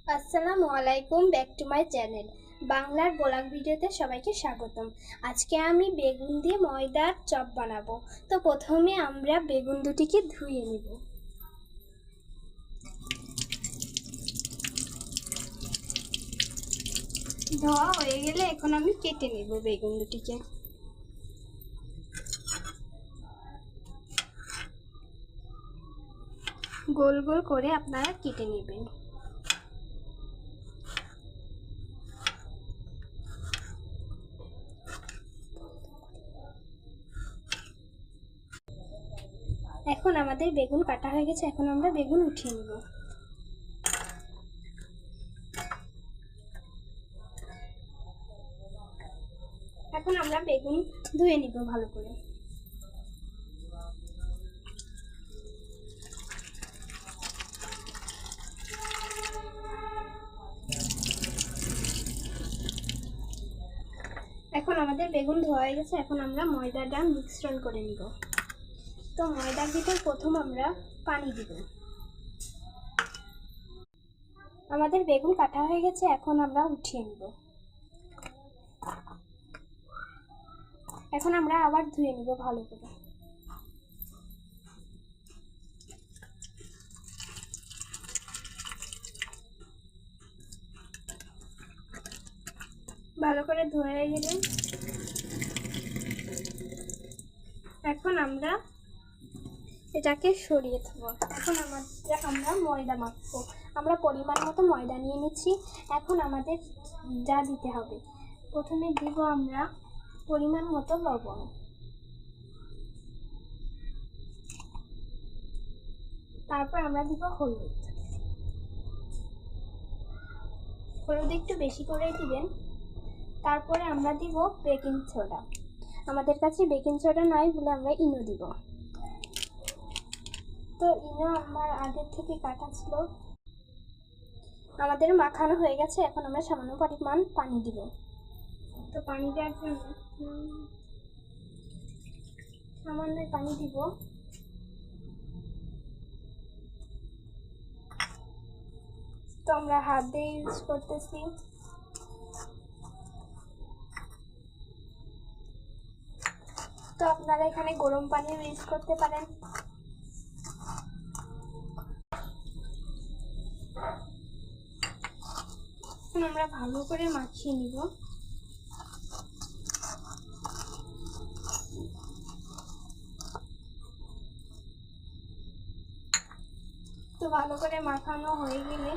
আসসালামু আলাইকুম, back to my channel বাংলার ব্লগ ভিডিওতে সবাইকে স্বাগতম। আজকে আমি বেগুন দিয়ে ময়দার চপ বানাবো। তো প্রথমে আমরা বেগুন দুটিকে ধুয়ে নেব। ধোয়া হয়ে গেলে এখন আমি কেটে নেব বেগুন দুটিকে। গোল গোল করে আপনারা কেটে নেবেন। এখন আমাদের বেগুন কাটা হয়ে গেছে, এখন আমরা বেগুন উঠিয়ে নেব। এখন আমরা বেগুন ধুয়ে নিব ভালো করে। এখন আমাদের বেগুন ধোয়া হয়ে গেছে, এখন আমরা ময়দাটা মিশ্রণ করে নিব। তো ময়দার ভিতর প্রথম আমরা পানি দিব। আমাদের বেগুন কাটা হয়ে গেছে, এখন আমরা উঠিয়ে নিব। এখন আমরা আবার ধুয়ে নিব ভালো করে। ভালো করে ধুয়ে গেলে এখন আমরা এটাকে সরিয়ে দেবো। এখন আমরা ময়দা মাখবো। আমরা পরিমাণ মতো ময়দা নিয়ে নিচ্ছি। এখন আমাদের যা দিতে হবে, প্রথমে দিব আমরা পরিমাণ মতো লবণ, তারপর আমরা দিব হলুদ। হলুদ একটু বেশি করে দিবেন। তারপরে আমরা দিব বেকিং সোডা। আমাদের কাছে বেকিং সোডা নয় বলে আমরা ইনো দিব। তো ইনো আমার আগের থেকে কাটা ছিল। আমাদের মাখানো হয়ে গেছে, এখন আমরা সামান্য পরিমাণ পানি দিব। তো পানি দেওয়ার জন্য সামান্য পানি দিব। তো আমরা হাত দিয়ে ইউজ করতেছি। তো আপনারা এখানে গরম পানি ইউজ করতে পারেন। এখন আমরা ভালো করে মাখিয়ে নিব। তো ভালো করে মাখানো হয়ে গেলে